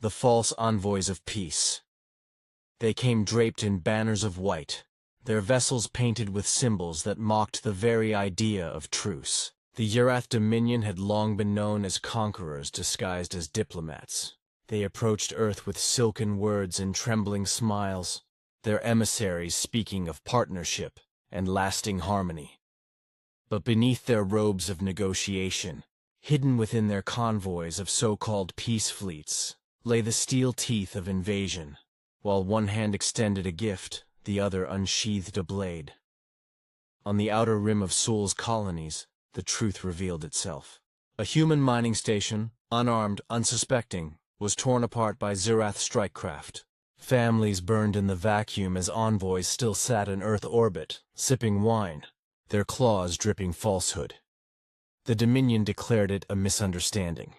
the false envoys of peace. They came draped in banners of white, their vessels painted with symbols that mocked the very idea of truce. The Urath Dominion had long been known as conquerors disguised as diplomats. They approached Earth with silken words and trembling smiles, their emissaries speaking of partnership and lasting harmony. But beneath their robes of negotiation, hidden within their convoys of so-called peace fleets, lay the steel teeth of invasion. While one hand extended a gift, the other unsheathed a blade. On the outer rim of Sol's colonies, the truth revealed itself. A human mining station, unarmed, unsuspecting, was torn apart by Zirath strikecraft. Families burned in the vacuum as envoys still sat in Earth orbit, sipping wine, their claws dripping falsehood. The Dominion declared it a misunderstanding.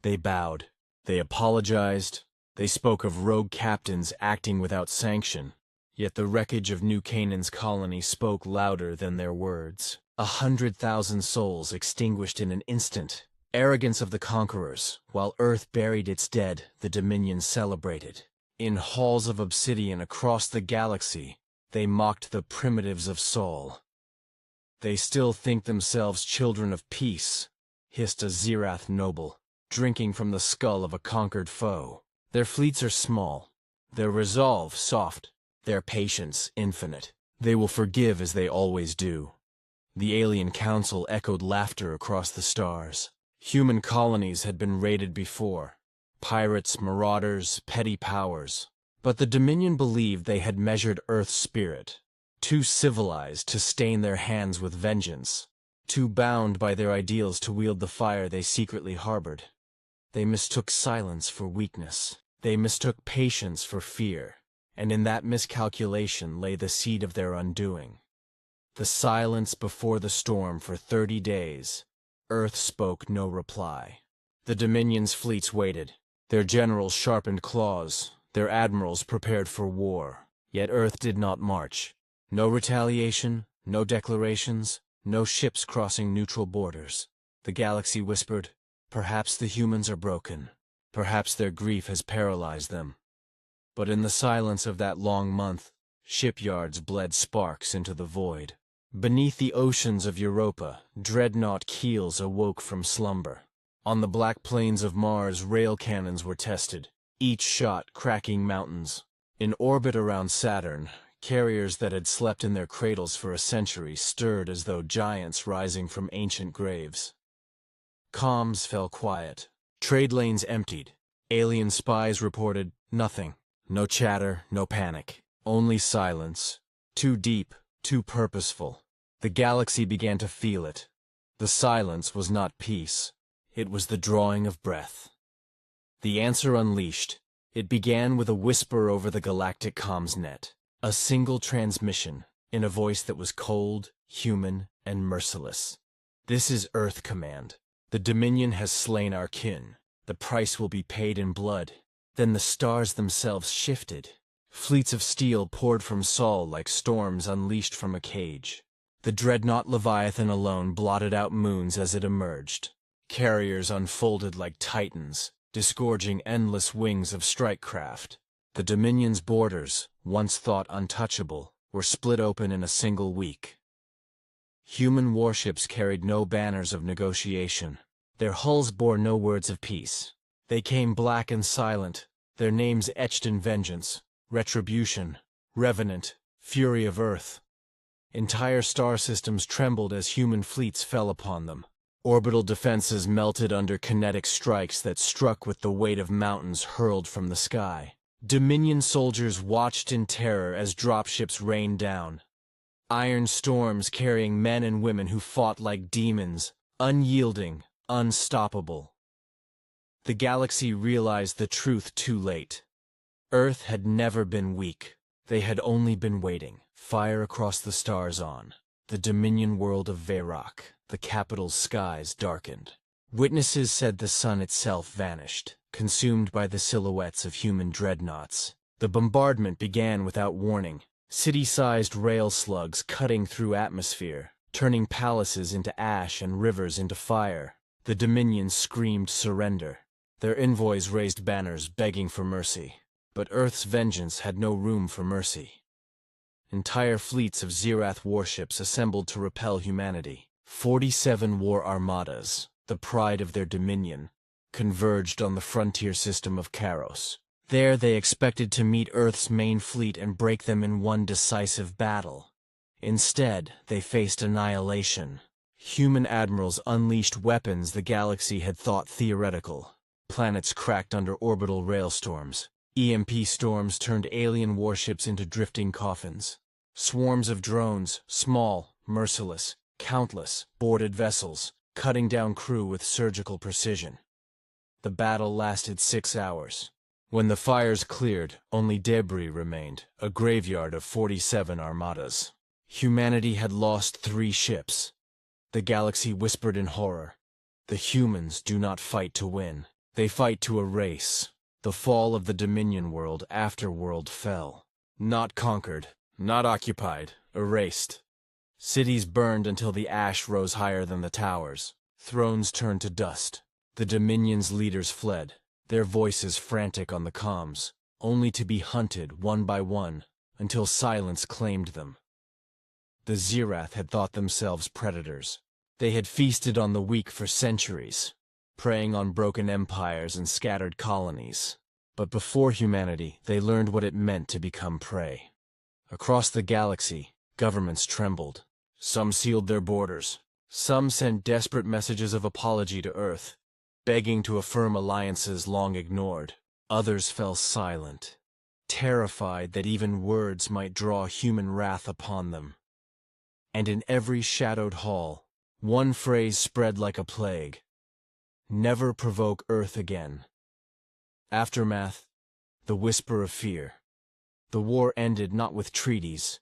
They bowed. They apologized. They spoke of rogue captains acting without sanction. Yet the wreckage of New Canaan's colony spoke louder than their words. 100,000 souls extinguished in an instant. Arrogance of the conquerors. While Earth buried its dead, the Dominion celebrated. In halls of obsidian across the galaxy, they mocked the primitives of Sol. They still think themselves children of peace, hissed a Zirath noble, drinking from the skull of a conquered foe. Their fleets are small, their resolve soft, their patience infinite. They will forgive as they always do. The alien council echoed laughter across the stars. Human colonies had been raided before. Pirates, marauders, petty powers. But the Dominion believed they had measured Earth's spirit. Too civilized to stain their hands with vengeance. Too bound by their ideals to wield the fire they secretly harbored. They mistook silence for weakness. They mistook patience for fear. And in that miscalculation lay the seed of their undoing. The silence before the storm for 30 days. Earth spoke no reply. The Dominion's fleets waited. Their generals sharpened claws. Their admirals prepared for war. Yet Earth did not march. No retaliation, no declarations, no ships crossing neutral borders. The galaxy whispered, perhaps the humans are broken. Perhaps their grief has paralyzed them. But in the silence of that long month, shipyards bled sparks into the void. Beneath the oceans of Europa, dreadnought keels awoke from slumber. On the black plains of Mars, rail cannons were tested, each shot cracking mountains. In orbit around Saturn, carriers that had slept in their cradles for a century stirred as though giants rising from ancient graves. Comms fell quiet. Trade lanes emptied. Alien spies reported nothing. No chatter, no panic. Only silence. Too deep, too purposeful. The galaxy began to feel it. The silence was not peace. It was the drawing of breath. The answer unleashed. It began with a whisper over the galactic comms net. A single transmission, in a voice that was cold, human, and merciless. This is Earth Command. The Dominion has slain our kin. The price will be paid in blood. Then the stars themselves shifted. Fleets of steel poured from Sol like storms unleashed from a cage. The dreadnought Leviathan alone blotted out moons as it emerged. Carriers unfolded like titans, disgorging endless wings of strikecraft. The Dominion's borders, once thought untouchable, were split open in a single week. Human warships carried no banners of negotiation. Their hulls bore no words of peace. They came black and silent, their names etched in vengeance, retribution, revenant, fury of Earth. Entire star systems trembled as human fleets fell upon them. Orbital defenses melted under kinetic strikes that struck with the weight of mountains hurled from the sky. Dominion soldiers watched in terror as dropships rained down. Iron storms carrying men and women who fought like demons, unyielding, unstoppable. The galaxy realized the truth too late. Earth had never been weak. They had only been waiting. Fire across the stars on. The Dominion world of Varrock, the capital's skies darkened. Witnesses said the sun itself vanished, consumed by the silhouettes of human dreadnoughts. The bombardment began without warning. City-sized rail slugs cutting through atmosphere, turning palaces into ash and rivers into fire. The Dominion screamed surrender. Their envoys raised banners begging for mercy, but Earth's vengeance had no room for mercy. Entire fleets of Zirath warships assembled to repel humanity. 47 war armadas, the pride of their dominion, converged on the frontier system of Karos. There they expected to meet Earth's main fleet and break them in one decisive battle. Instead, they faced annihilation. Human admirals unleashed weapons the galaxy had thought theoretical. Planets cracked under orbital railstorms. EMP storms turned alien warships into drifting coffins. Swarms of drones, small, merciless, countless, boarded vessels, cutting down crew with surgical precision. The battle lasted 6 hours. When the fires cleared, only debris remained, a graveyard of 47 armadas. Humanity had lost 3 ships. The galaxy whispered in horror. The humans do not fight to win. They fight to erase. The fall of the Dominion world after world fell. Not conquered, not occupied, erased. Cities burned until the ash rose higher than the towers. Thrones turned to dust. The Dominion's leaders fled, their voices frantic on the comms, only to be hunted one by one until silence claimed them. The Zirath had thought themselves predators. They had feasted on the weak for centuries, preying on broken empires and scattered colonies. But before humanity, they learned what it meant to become prey. Across the galaxy, governments trembled. Some sealed their borders. Some sent desperate messages of apology to Earth, begging to affirm alliances long ignored. Others fell silent, terrified that even words might draw human wrath upon them. And in every shadowed hall, one phrase spread like a plague: never provoke Earth again. Aftermath, the whisper of fear. The war ended not with treaties,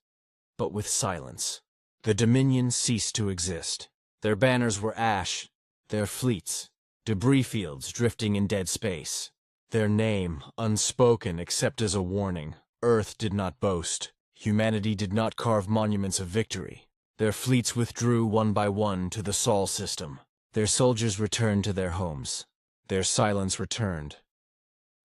but with silence. The Dominion ceased to exist. Their banners were ash, their fleets, debris fields drifting in dead space. Their name, unspoken except as a warning. Earth did not boast. Humanity did not carve monuments of victory. Their fleets withdrew one by one to the Sol system. Their soldiers returned to their homes. Their silence returned.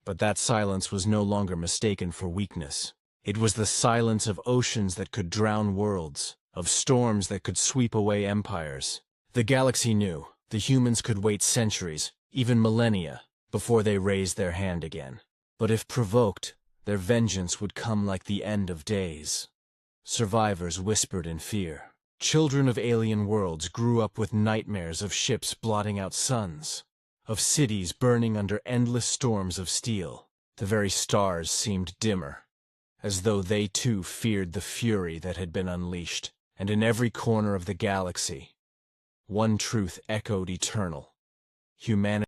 But that silence was no longer mistaken for weakness. It was the silence of oceans that could drown worlds, of storms that could sweep away empires. The galaxy knew the humans could wait centuries, even millennia, before they raised their hand again. But if provoked, their vengeance would come like the end of days. Survivors whispered in fear. Children of alien worlds grew up with nightmares of ships blotting out suns, of cities burning under endless storms of steel. The very stars seemed dimmer, as though they too feared the fury that had been unleashed. And in every corner of the galaxy, one truth echoed eternal: humanity